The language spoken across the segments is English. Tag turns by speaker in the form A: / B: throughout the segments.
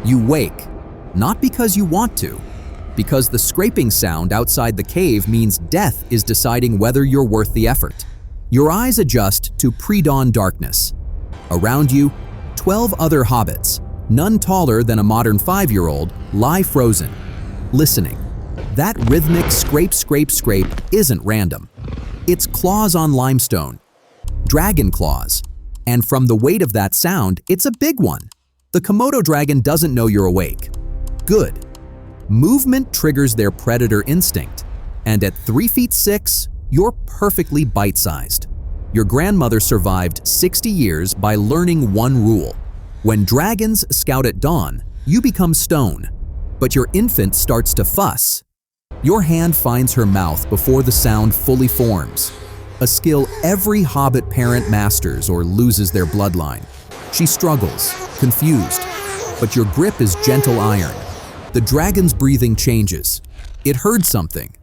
A: You wake, not because you want to, because the scraping sound outside the cave means death is deciding whether you're worth the effort. Your eyes adjust to pre-dawn darkness. Around you, 12 other hobbits, none taller than a modern 5-year-old, lie frozen, listening. That rhythmic scrape, scrape, scrape isn't random. It's claws on limestone, dragon claws, and from the weight of that sound, it's a big one. The Komodo dragon doesn't know you're awake. Good. Movement triggers their predator instinct, and at 3 feet 6, you're perfectly bite-sized. Your grandmother survived 60 years by learning one rule. When dragons scout at dawn, you become stone, but your infant starts to fuss. Your hand finds her mouth before the sound fully forms, a skill every hobbit parent masters or loses their bloodline. She struggles, confused, but your grip is gentle iron. The dragon's breathing changes. It heard something.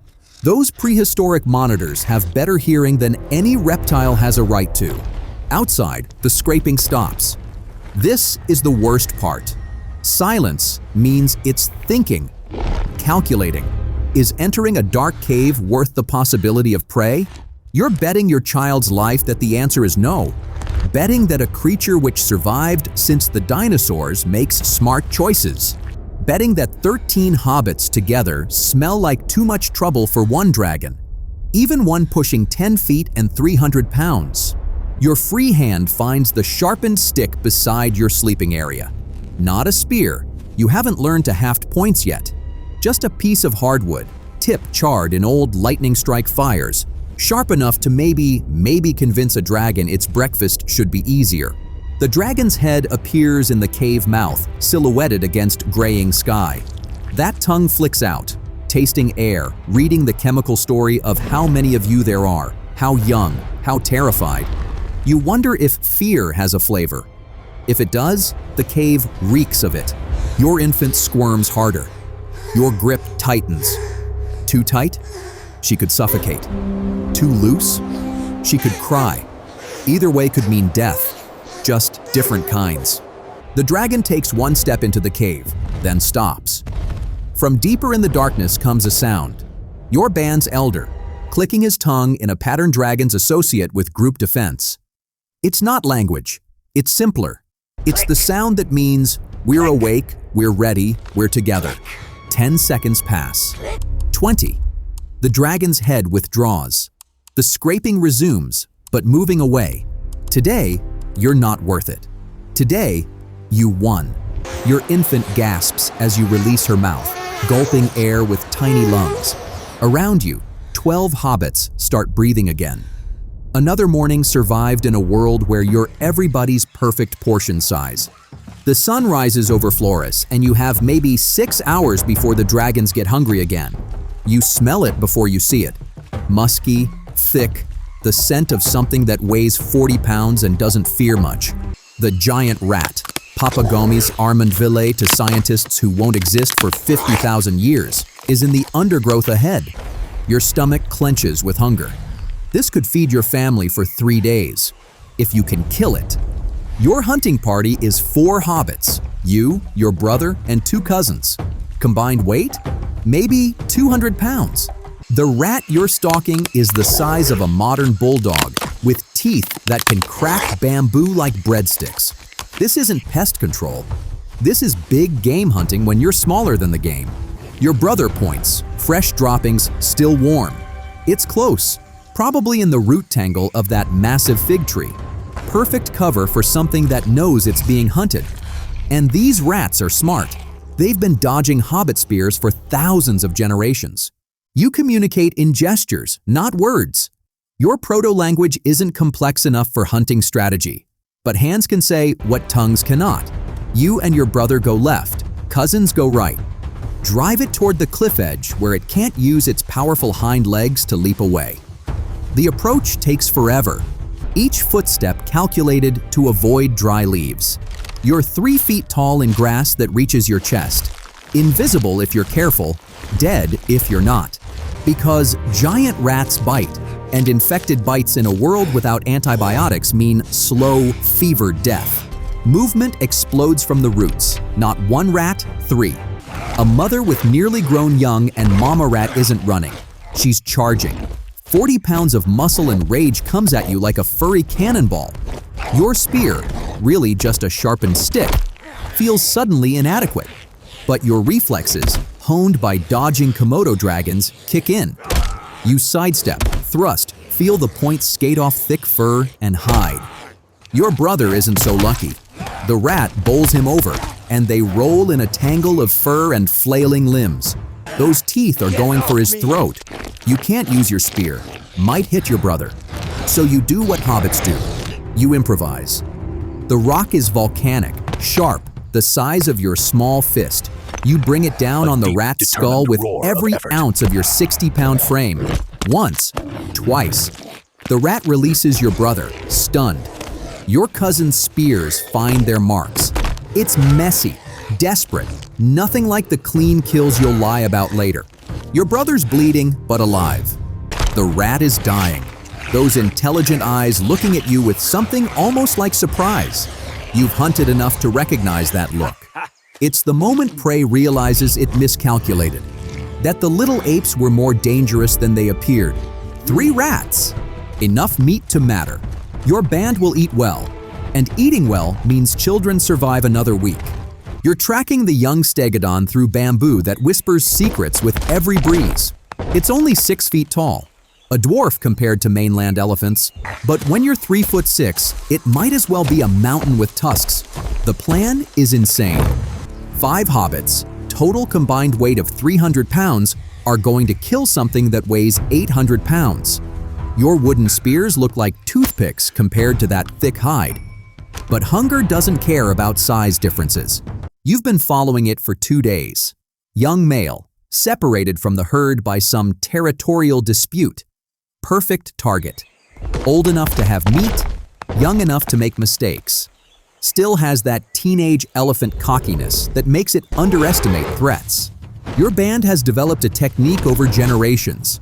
A: Those prehistoric monitors have better hearing than any reptile has a right to. Outside, the scraping stops. This is the worst part. Silence means it's thinking, calculating. Is entering a dark cave worth the possibility of prey? You're betting your child's life that the answer is no. Betting that a creature which survived since the dinosaurs makes smart choices. Betting that 13 hobbits together smell like too much trouble for one dragon, even one pushing 10 feet and 300 pounds. Your free hand finds the sharpened stick beside your sleeping area. Not a spear. You haven't learned to haft points yet. Just a piece of hardwood, tip charred in old lightning strike fires, sharp enough to maybe convince a dragon its breakfast should be easier. The dragon's head appears in the cave mouth, silhouetted against graying sky. That tongue flicks out, tasting air, reading the chemical story of how many of you there are, how young, how terrified. You wonder if fear has a flavor. If it does, the cave reeks of it. Your infant squirms harder. Your grip tightens. Too tight? She could suffocate. Too loose? She could cry. Either way could mean death. Just different kinds. The dragon takes one step into the cave, then stops. From deeper in the darkness comes a sound. Your band's elder, clicking his tongue in a pattern dragon's associate with group defense. It's not language. It's simpler. It's the sound that means we're awake, we're ready, we're together. 10 seconds pass. 20. The dragon's head withdraws. The scraping resumes, but moving away. Today, you're not worth it. Today, you won. Your infant gasps as you release her mouth, gulping air with tiny lungs. Around you, 12 hobbits start breathing again. Another morning survived in a world where you're everybody's perfect portion size. The sun rises over Flores, and you have maybe 6 hours before the dragons get hungry again. You smell it before you see it. Musky, thick, the scent of something that weighs 40 pounds and doesn't fear much. The giant rat, Papagomes armandville to scientists who won't exist for 50,000 years, is in the undergrowth ahead. Your stomach clenches with hunger. This could feed your family for 3 days, if you can kill it. Your hunting party is 4 hobbits, you, your brother, and 2 cousins. Combined weight? Maybe 200 pounds. The rat you're stalking is the size of a modern bulldog, with teeth that can crack bamboo like breadsticks. This isn't pest control. This is big game hunting when you're smaller than the game. Your brother points, fresh droppings, still warm. It's close, probably in the root tangle of that massive fig tree. Perfect cover for something that knows it's being hunted. And these rats are smart. They've been dodging hobbit spears for thousands of generations. You communicate in gestures, not words. Your proto-language isn't complex enough for hunting strategy, but hands can say what tongues cannot. You and your brother go left, cousins go right. Drive it toward the cliff edge where it can't use its powerful hind legs to leap away. The approach takes forever, each footstep calculated to avoid dry leaves. You're 3 feet tall in grass that reaches your chest, invisible if you're careful, dead if you're not. Because giant rats bite, and infected bites in a world without antibiotics mean slow, fevered death. Movement explodes from the roots. Not one rat, three. A mother with nearly grown young and mama rat isn't running. She's charging. 40 pounds of muscle and rage comes at you like a furry cannonball. Your spear, really just a sharpened stick, feels suddenly inadequate. But your reflexes, honed by dodging Komodo dragons, kick in. You sidestep, thrust, feel the point skate off thick fur, and hide. Your brother isn't so lucky. The rat bowls him over, and they roll in a tangle of fur and flailing limbs. Those teeth are going for his throat. You can't use your spear. Might hit your brother. So you do what hobbits do. You improvise. The rock is volcanic, sharp, the size of your small fist. You bring it down on the rat's skull with every ounce of your 60-pound frame. Once, twice. The rat releases your brother, stunned. Your cousin's spears find their marks. It's messy, desperate, nothing like the clean kills you'll lie about later. Your brother's bleeding, but alive. The rat is dying, those intelligent eyes looking at you with something almost like surprise. You've hunted enough to recognize that look. It's the moment prey realizes it miscalculated, that the little apes were more dangerous than they appeared. 3 rats! Enough meat to matter. Your band will eat well, and eating well means children survive another week. You're tracking the young stegodon through bamboo that whispers secrets with every breeze. It's only 6 feet tall, a dwarf compared to mainland elephants, but when you're 3'6", it might as well be a mountain with tusks. The plan is insane. 5 hobbits, total combined weight of 300 pounds, are going to kill something that weighs 800 pounds. Your wooden spears look like toothpicks compared to that thick hide. But hunger doesn't care about size differences. You've been following it for 2 days. Young male, separated from the herd by some territorial dispute. Perfect target. Old enough to have meat, young enough to make mistakes. Still has that teenage elephant cockiness that makes it underestimate threats. Your band has developed a technique over generations.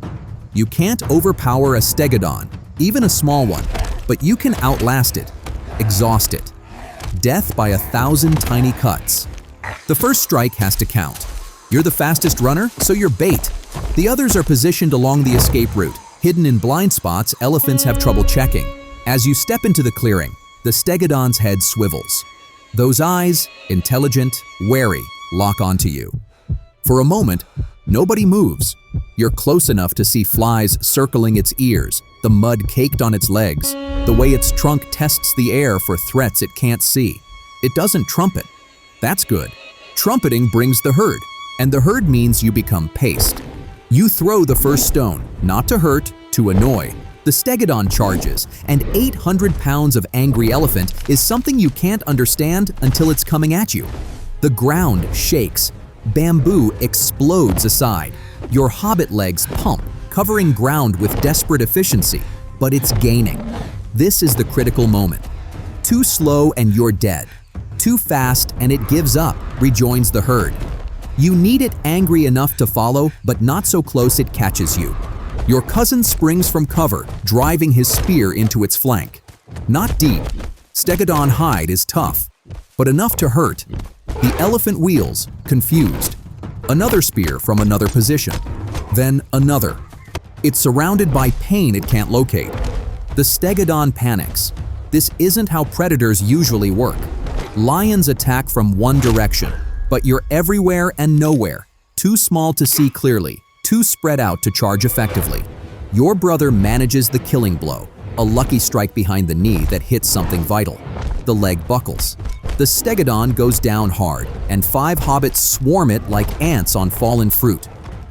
A: You can't overpower a stegodon, even a small one, but you can outlast it, exhaust it. Death by 1,000 tiny cuts. The first strike has to count. You're the fastest runner, so you're bait. The others are positioned along the escape route, hidden in blind spots elephants have trouble checking. As you step into the clearing, the stegodon's head swivels. Those eyes, intelligent, wary, lock onto you. For a moment, nobody moves. You're close enough to see flies circling its ears, the mud caked on its legs, the way its trunk tests the air for threats it can't see. It doesn't trumpet. That's good. Trumpeting brings the herd, and the herd means you become paste. You throw the first stone, not to hurt, to annoy. The stegodon charges, and 800 pounds of angry elephant is something you can't understand until it's coming at you. The ground shakes. Bamboo explodes aside. Your hobbit legs pump, covering ground with desperate efficiency, but it's gaining. This is the critical moment. Too slow and you're dead. Too fast and it gives up, rejoins the herd. You need it angry enough to follow, but not so close it catches you. Your cousin springs from cover, driving his spear into its flank. Not deep. Stegodon hide is tough, but enough to hurt. The elephant wheels, confused. Another spear from another position. Then another. It's surrounded by pain it can't locate. The stegodon panics. This isn't how predators usually work. Lions attack from one direction, but you're everywhere and nowhere. Too small to see clearly, too spread out to charge effectively. Your brother manages the killing blow, a lucky strike behind the knee that hits something vital. The leg buckles. The stegodon goes down hard, and 5 hobbits swarm it like ants on fallen fruit.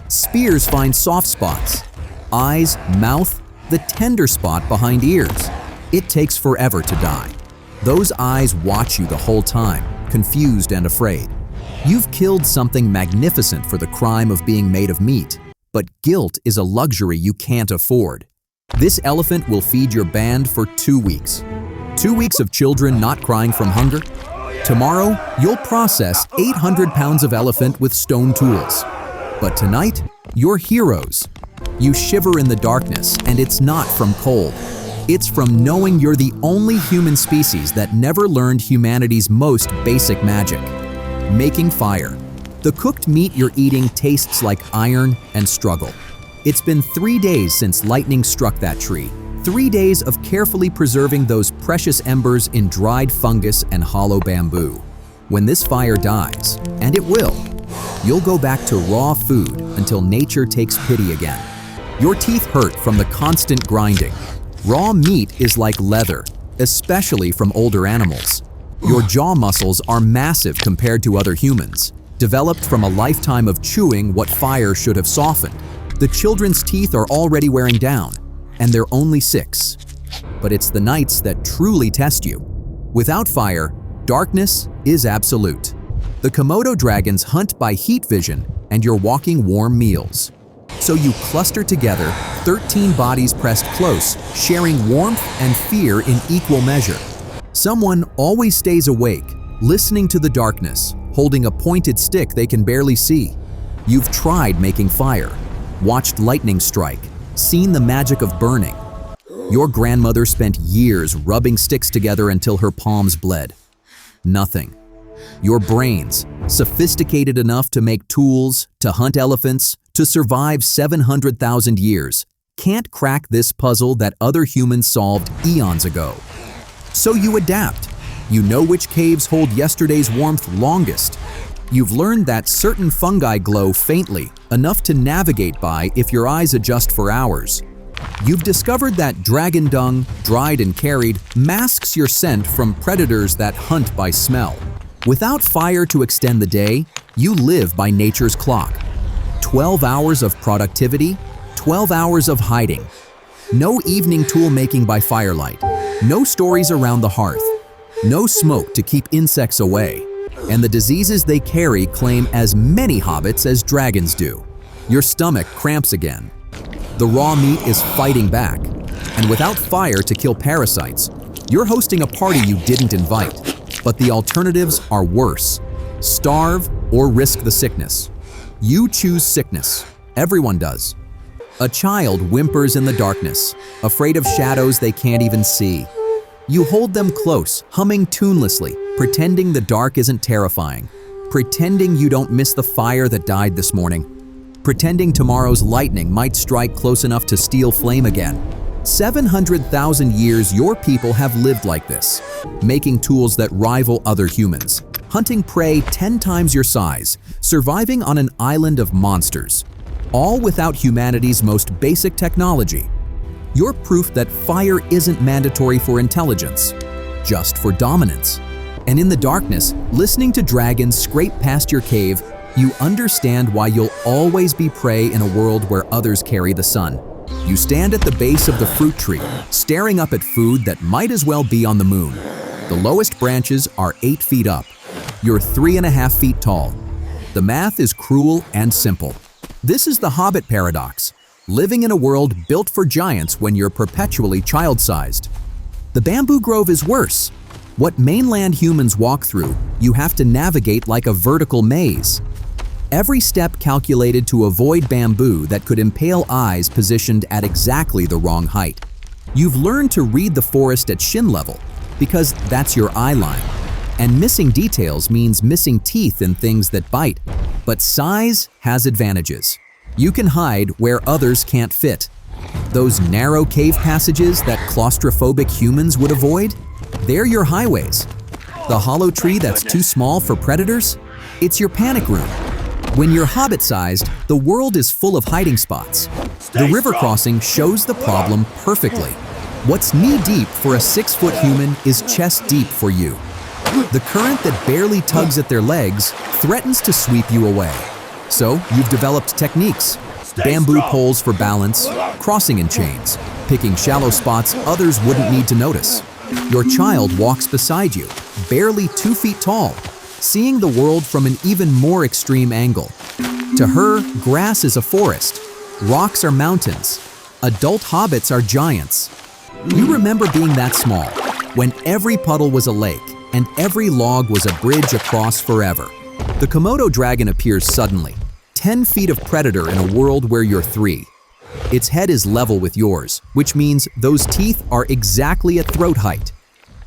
A: Spears find soft spots. Eyes, mouth, the tender spot behind ears. It takes forever to die. Those eyes watch you the whole time, confused and afraid. You've killed something magnificent for the crime of being made of meat, but guilt is a luxury you can't afford. This elephant will feed your band for 2 weeks. 2 weeks of children not crying from hunger. Tomorrow, you'll process 800 pounds of elephant with stone tools. But tonight, you're heroes. You shiver in the darkness, and it's not from cold. It's from knowing you're the only human species that never learned humanity's most basic magic: making fire. The cooked meat you're eating tastes like iron and struggle. It's been 3 days since lightning struck that tree. 3 days of carefully preserving those precious embers in dried fungus and hollow bamboo. When this fire dies, and it will, you'll go back to raw food until nature takes pity again. Your teeth hurt from the constant grinding. Raw meat is like leather, especially from older animals. Your jaw muscles are massive compared to other humans, developed from a lifetime of chewing what fire should have softened. The children's teeth are already wearing down, and they're only 6. But it's the nights that truly test you. Without fire, darkness is absolute. The Komodo dragons hunt by heat vision, and you're walking warm meals. So you cluster together, 13 bodies pressed close, sharing warmth and fear in equal measure. Someone always stays awake, listening to the darkness, holding a pointed stick they can barely see. You've tried making fire, watched lightning strike, seen the magic of burning. Your grandmother spent years rubbing sticks together until her palms bled. Nothing. Your brains, sophisticated enough to make tools, to hunt elephants, to survive 700,000 years, can't crack this puzzle that other humans solved eons ago. So you adapt. You know which caves hold yesterday's warmth longest. You've learned that certain fungi glow faintly, enough to navigate by if your eyes adjust for hours. You've discovered that dragon dung, dried and carried, masks your scent from predators that hunt by smell. Without fire to extend the day, you live by nature's clock. 12 hours of productivity, 12 hours of hiding. No evening tool making by firelight. No stories around the hearth. No smoke to keep insects away. And the diseases they carry claim as many hobbits as dragons do. Your stomach cramps again. The raw meat is fighting back. And without fire to kill parasites, you're hosting a party you didn't invite. But the alternatives are worse. Starve or risk the sickness. You choose sickness. Everyone does. A child whimpers in the darkness, afraid of shadows they can't even see. You hold them close, humming tunelessly, pretending the dark isn't terrifying, pretending you don't miss the fire that died this morning, pretending tomorrow's lightning might strike close enough to steal flame again. 700,000 years your people have lived like this, making tools that rival other humans, hunting prey 10 times your size, surviving on an island of monsters, all without humanity's most basic technology. You're proof that fire isn't mandatory for intelligence, just for dominance. And in the darkness, listening to dragons scrape past your cave, you understand why you'll always be prey in a world where others carry the sun. You stand at the base of the fruit tree, staring up at food that might as well be on the moon. The lowest branches are 8 feet up. You're 3.5 feet tall. The math is cruel and simple. This is the hobbit paradox. Living in a world built for giants when you're perpetually child-sized. The bamboo grove is worse. What mainland humans walk through, you have to navigate like a vertical maze. Every step calculated to avoid bamboo that could impale eyes positioned at exactly the wrong height. You've learned to read the forest at shin level because that's your eye line. And missing details means missing teeth in things that bite. But size has advantages. You can hide where others can't fit. Those narrow cave passages that claustrophobic humans would avoid, they're your highways. The hollow tree that's too small for predators, it's your panic room. When you're hobbit-sized, the world is full of hiding spots. The river crossing shows the problem perfectly. What's knee-deep for a 6-foot human is chest-deep for you. The current that barely tugs at their legs threatens to sweep you away. So you've developed techniques, bamboo poles for balance, crossing in chains, picking shallow spots others wouldn't need to notice. Your child walks beside you, barely 2 feet tall, seeing the world from an even more extreme angle. To her, grass is a forest, rocks are mountains, adult hobbits are giants. You remember being that small, when every puddle was a lake and every log was a bridge across forever. The Komodo dragon appears suddenly, 10 feet of predator in a world where you're 3. Its head is level with yours, which means those teeth are exactly at throat height.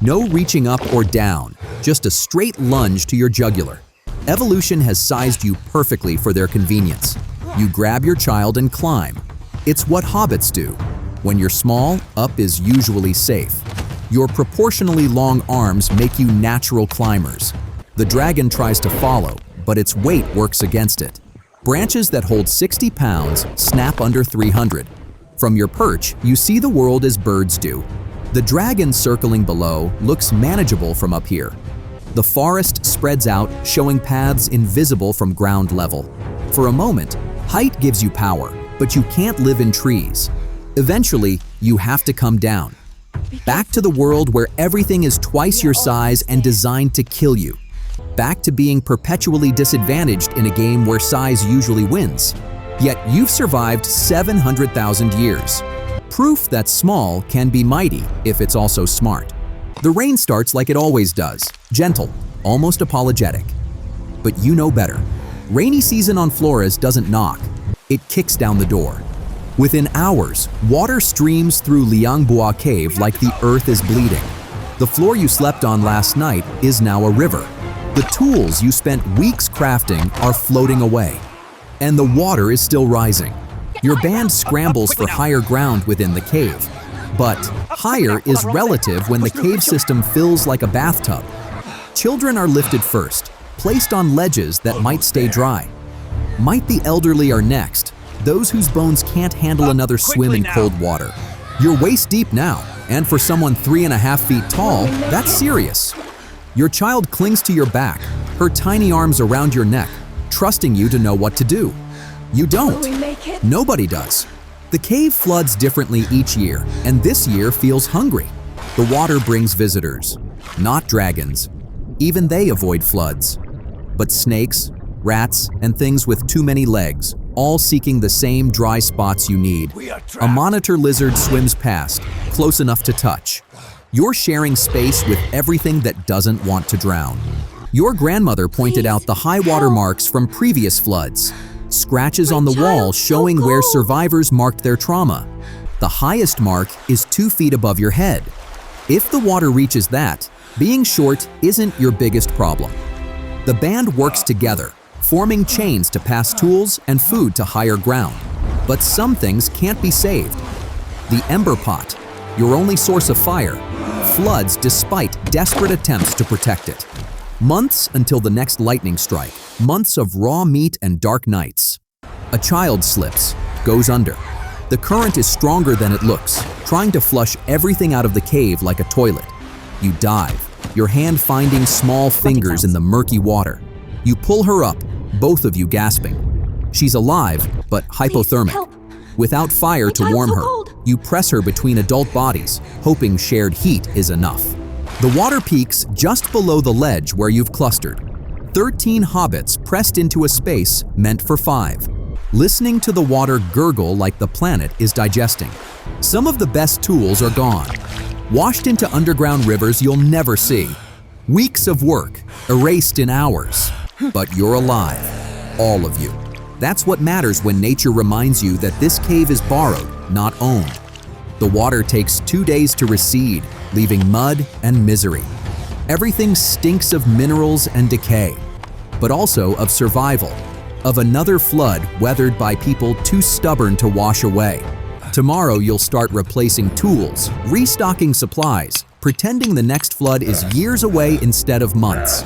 A: No reaching up or down, just a straight lunge to your jugular. Evolution has sized you perfectly for their convenience. You grab your child and climb. It's what hobbits do. When you're small, up is usually safe. Your proportionally long arms make you natural climbers. The dragon tries to follow, but its weight works against it. Branches that hold 60 pounds snap under 300. From your perch, you see the world as birds do. The dragon circling below looks manageable from up here. The forest spreads out, showing paths invisible from ground level. For a moment, height gives you power, but you can't live in trees. Eventually, you have to come down. Back to the world where everything is twice your size and designed to kill you. Back to being perpetually disadvantaged in a game where size usually wins. Yet you've survived 700,000 years. Proof that small can be mighty if it's also smart. The rain starts like it always does, gentle, almost apologetic. But you know better. Rainy season on Flores doesn't knock, it kicks down the door. Within hours, water streams through Liangbua Cave like the earth is bleeding. The floor you slept on last night is now a river. The tools you spent weeks crafting are floating away. And the water is still rising. Your band scrambles for higher ground within the cave. But higher is relative when the cave system fills like a bathtub. Children are lifted first, placed on ledges that might stay dry. Might the elderly are next, those whose bones can't handle another swim in cold water. You're waist deep now, and for someone 3.5 feet tall, that's serious. Your child clings to your back, her tiny arms around your neck, trusting you to know what to do. You don't. Nobody does. The cave floods differently each year, and this year feels hungry. The water brings visitors, not dragons. Even they avoid floods. But snakes, rats, and things with too many legs, all seeking the same dry spots you need. A monitor lizard swims past, close enough to touch. You're sharing space with everything that doesn't want to drown. Your grandmother pointed out the high water marks from previous floods. Scratches on the wall showing where survivors marked their trauma. The highest mark is 2 feet above your head. If the water reaches that, being short isn't your biggest problem. The band works together, forming chains to pass tools and food to higher ground. But some things can't be saved. The ember pot, your only source of fire, floods despite desperate attempts to protect it. Months until the next lightning strike, months of raw meat and dark nights. A child slips, goes under. The current is stronger than it looks, trying to flush everything out of the cave like a toilet. You dive, your hand finding small fingers in the murky water. You pull her up, both of you gasping. She's alive, but hypothermic. Without fire to warm her, you press her between adult bodies, hoping shared heat is enough. The water peaks just below the ledge where you've clustered. 13 hobbits pressed into a space meant for 5. Listening to the water gurgle like the planet is digesting. Some of the best tools are gone. Washed into underground rivers you'll never see. Weeks of work, erased in hours. But you're alive. All of you. That's what matters when nature reminds you that this cave is borrowed, not owned. The water takes 2 days to recede, leaving mud and misery. Everything stinks of minerals and decay, but also of survival, of another flood weathered by people too stubborn to wash away. Tomorrow you'll start replacing tools, restocking supplies, pretending the next flood is years away instead of months.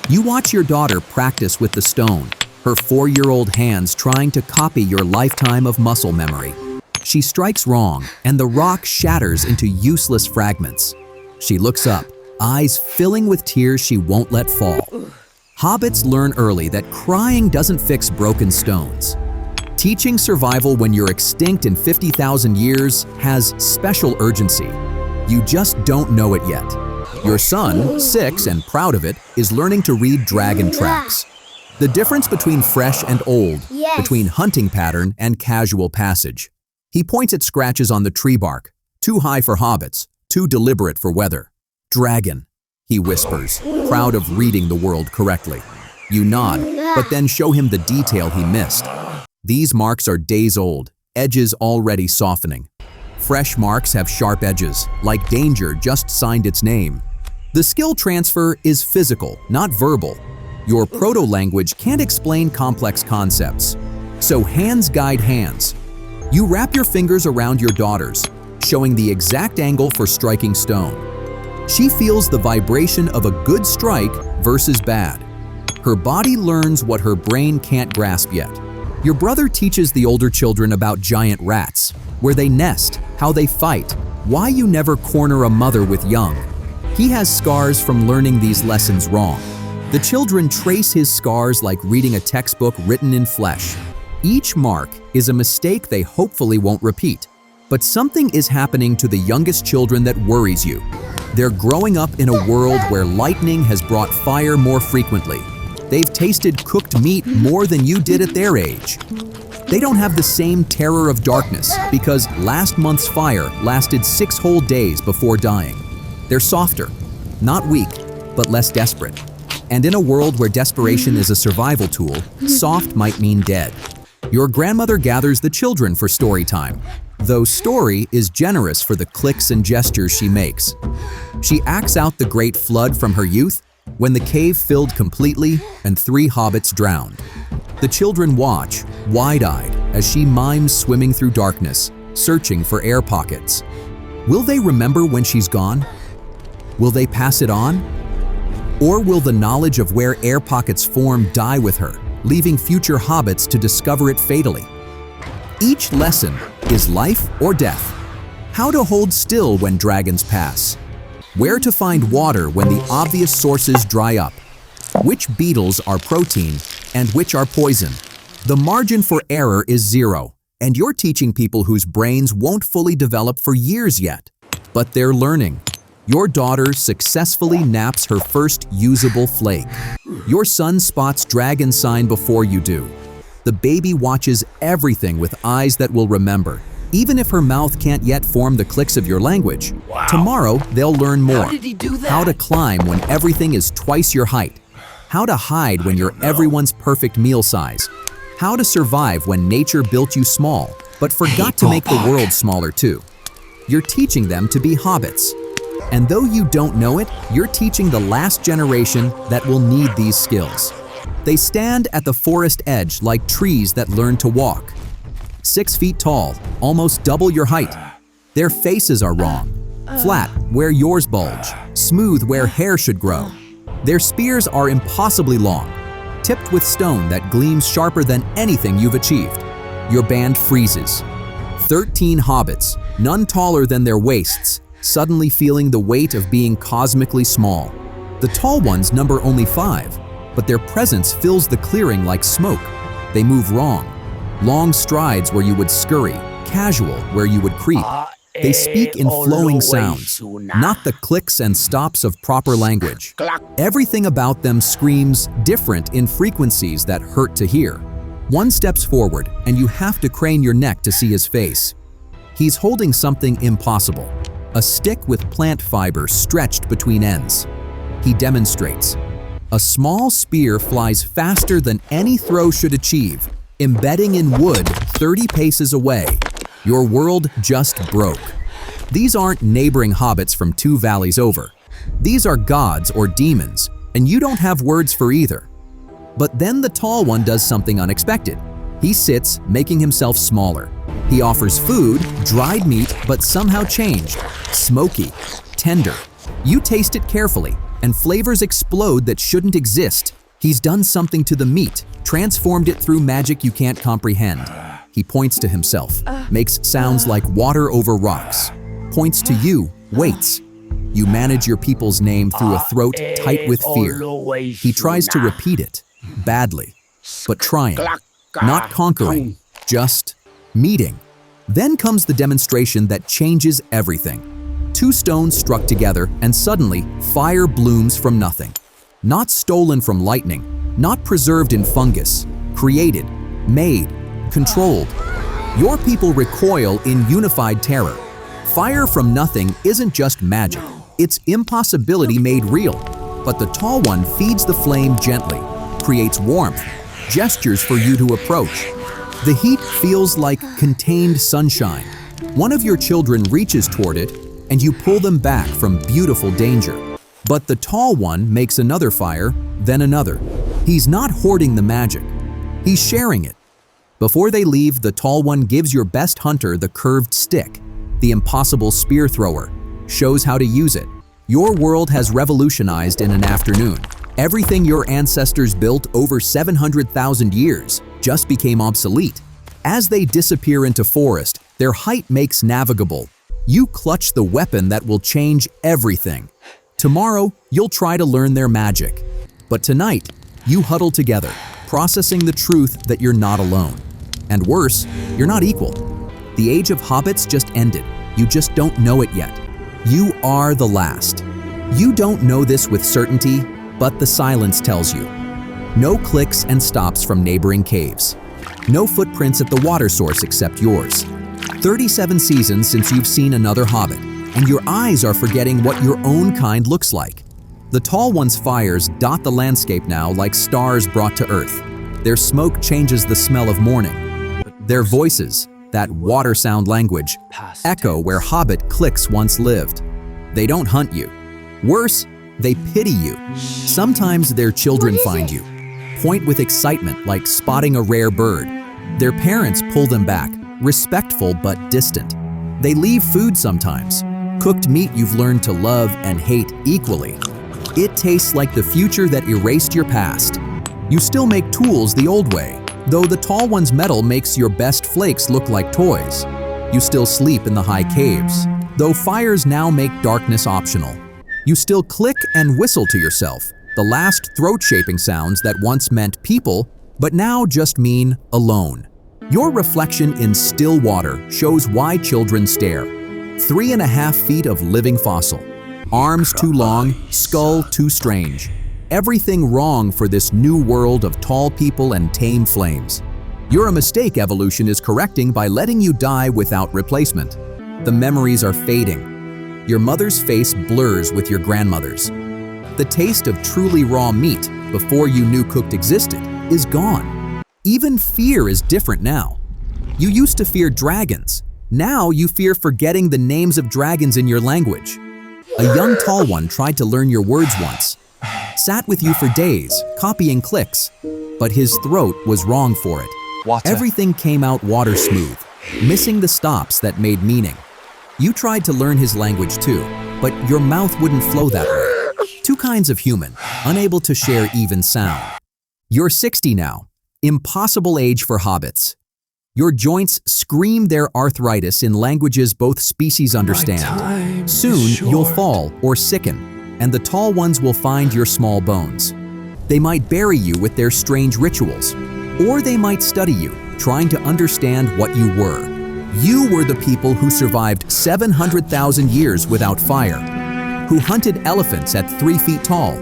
A: You watch your daughter practice with the stone, her 4-year-old hands trying to copy your lifetime of muscle memory. She strikes wrong, and the rock shatters into useless fragments. She looks up, eyes filling with tears she won't let fall. Hobbits learn early that crying doesn't fix broken stones. Teaching survival when you're extinct in 50,000 years has special urgency. You just don't know it yet. Your son, 6 and proud of it, is learning to read dragon tracks. The difference between fresh and old, between hunting pattern and casual passage. He points at scratches on the tree bark, too high for hobbits, too deliberate for weather. Dragon, he whispers, proud of reading the world correctly. You nod, but then show him the detail he missed. These marks are days old, edges already softening. Fresh marks have sharp edges, like danger just signed its name. The skill transfer is physical, not verbal. Your proto-language can't explain complex concepts. So hands guide hands. You wrap your fingers around your daughter's, showing the exact angle for striking stone. She feels the vibration of a good strike versus bad. Her body learns what her brain can't grasp yet. Your brother teaches the older children about giant rats, where they nest, how they fight, why you never corner a mother with young. He has scars from learning these lessons wrong. The children trace his scars like reading a textbook written in flesh. Each mark is a mistake they hopefully won't repeat. But something is happening to the youngest children that worries you. They're growing up in a world where lightning has brought fire more frequently. They've tasted cooked meat more than you did at their age. They don't have the same terror of darkness because last month's fire lasted 6 whole days before dying. They're softer, not weak, but less desperate. And in a world where desperation is a survival tool, soft might mean dead. Your grandmother gathers the children for story time, though story is generous for the clicks and gestures she makes. She acts out the great flood from her youth when the cave filled completely and 3 hobbits drowned. The children watch, wide-eyed, as she mimes swimming through darkness, searching for air pockets. Will they remember when she's gone? Will they pass it on? Or will the knowledge of where air pockets form die with her, leaving future hobbits to discover it fatally? Each lesson is life or death. How to hold still when dragons pass. Where to find water when the obvious sources dry up. Which beetles are protein and which are poison. The margin for error is 0, and you're teaching people whose brains won't fully develop for years yet. But they're learning. Your daughter successfully naps her first usable flake. Your son spots dragon sign before you do. The baby watches everything with eyes that will remember, even if her mouth can't yet form the clicks of your language.
B: Wow.
A: Tomorrow, they'll learn more.
B: How did he do that?
A: How to climb when everything is twice your height. How to hide when you're everyone's perfect meal size. How to survive when nature built you small, but forgot to make the world smaller too. You're teaching them to be hobbits. And though you don't know it, you're teaching the last generation that will need these skills. They stand at the forest edge like trees that learn to walk. 6 feet tall, almost double your height. Their faces are wrong. Flat where yours bulge, smooth where hair should grow. Their spears are impossibly long, tipped with stone that gleams sharper than anything you've achieved. Your band freezes. 13 hobbits, none taller than their waists, suddenly feeling the weight of being cosmically small. The tall ones number only 5, but their presence fills the clearing like smoke. They move wrong. Long strides where you would scurry, casual where you would creep. They speak in flowing sounds, not the clicks and stops of proper language. Everything about them screams different in frequencies that hurt to hear. One steps forward and you have to crane your neck to see his face. He's holding something impossible, a stick with plant fiber stretched between ends. He demonstrates. A small spear flies faster than any throw should achieve, embedding in wood 30 paces away. Your world just broke. These aren't neighboring hobbits from 2 valleys over. These are gods or demons, and you don't have words for either. But then the tall one does something unexpected. He sits, making himself smaller. He offers food, dried meat, but somehow changed. Smoky, tender. You taste it carefully, and flavors explode that shouldn't exist. He's done something to the meat, transformed it through magic you can't comprehend. He points to himself, makes sounds like water over rocks. Points to you, waits. You manage your people's name through a throat tight with fear. He tries to repeat it, badly, but trying, not conquering, just meeting. Then comes the demonstration that changes everything. 2 stones struck together and suddenly fire blooms from nothing. Not stolen from lightning, not preserved in fungus, created, made, controlled. Your people recoil in unified terror. Fire from nothing isn't just magic, it's impossibility made real. But the tall one feeds the flame gently, creates warmth, gestures for you to approach. The heat feels like contained sunshine. One of your children reaches toward it, and you pull them back from beautiful danger. But the tall one makes another fire, then another. He's not hoarding the magic. He's sharing it. Before they leave, the tall one gives your best hunter the curved stick, the impossible spear thrower, shows how to use it. Your world has revolutionized in an afternoon. Everything your ancestors built over 700,000 years just became obsolete. As they disappear into forest, their height makes navigable. You clutch the weapon that will change everything. Tomorrow, you'll try to learn their magic. But tonight, you huddle together, processing the truth that you're not alone. And worse, you're not equal. The age of hobbits just ended. You just don't know it yet. You are the last. You don't know this with certainty, but the silence tells you. No clicks and stops from neighboring caves. No footprints at the water source except yours. 37 seasons since you've seen another hobbit, and your eyes are forgetting what your own kind looks like. The tall one's fires dot the landscape now like stars brought to earth. Their smoke changes the smell of morning. Their voices, that water sound language, echo where hobbit cliques once lived. They don't hunt you. Worse, they pity you. Sometimes their children find you, point with excitement like spotting a rare bird. Their parents pull them back, respectful but distant. They leave food sometimes, cooked meat you've learned to love and hate equally. It tastes like the future that erased your past. You still make tools the old way, though the tall one's metal makes your best flakes look like toys. You still sleep in the high caves, though fires now make darkness optional. You still click and whistle to yourself, the last throat-shaping sounds that once meant people, but now just mean alone. Your reflection in still water shows why children stare. 3.5 feet of living fossil. Arms too long, skull too strange. Everything wrong for this new world of tall people and tame flames. You're a mistake evolution is correcting by letting you die without replacement. The memories are fading. Your mother's face blurs with your grandmother's. The taste of truly raw meat, before you knew cooked existed, is gone. Even fear is different now. You used to fear dragons. Now you fear forgetting the names of dragons in your language. A young tall one tried to learn your words once. Sat with you for days, copying clicks, but his throat was wrong for it.
B: Water.
A: Everything came out water smooth, missing the stops that made meaning. You tried to learn his language too, but your mouth wouldn't flow that way. Two kinds of human, unable to share even sound. You're 60 now, impossible age for hobbits. Your joints scream their arthritis in languages both species understand. Soon you'll fall or sicken, and the tall ones will find your small bones. They might bury you with their strange rituals, or they might study you, trying to understand what you were. You were the people who survived 700,000 years without fire, who hunted elephants at 3 feet tall,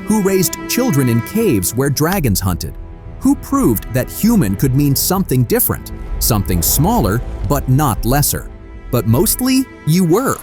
A: who raised children in caves where dragons hunted, who proved that human could mean something different, something smaller, but not lesser. But mostly, you were.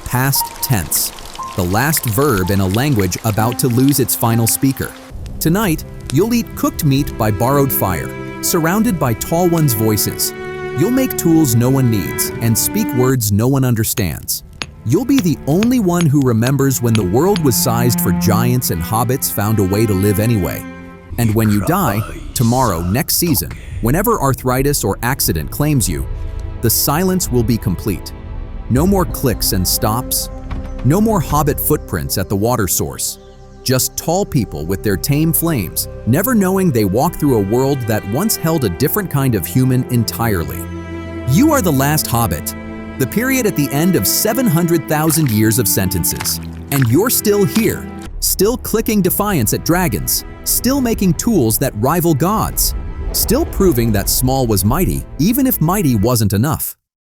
A: Past tense, the last verb in a language about to lose its final speaker. Tonight, you'll eat cooked meat by borrowed fire, surrounded by tall ones' voices. You'll make tools no one needs and speak words no one understands. You'll be the only one who remembers when the world was sized for giants and hobbits found a way to live anyway. And when you die, tomorrow, next season, whenever arthritis or accident claims you, the silence will be complete. No more clicks and stops. No more hobbit footprints at the water source. Just tall people with their tame flames, never knowing they walk through a world that once held a different kind of human entirely. You are the last hobbit, the period at the end of 700,000 years of sentences. And you're still here, still clicking defiance at dragons, still making tools that rival gods, still proving that small was mighty, even if mighty wasn't enough.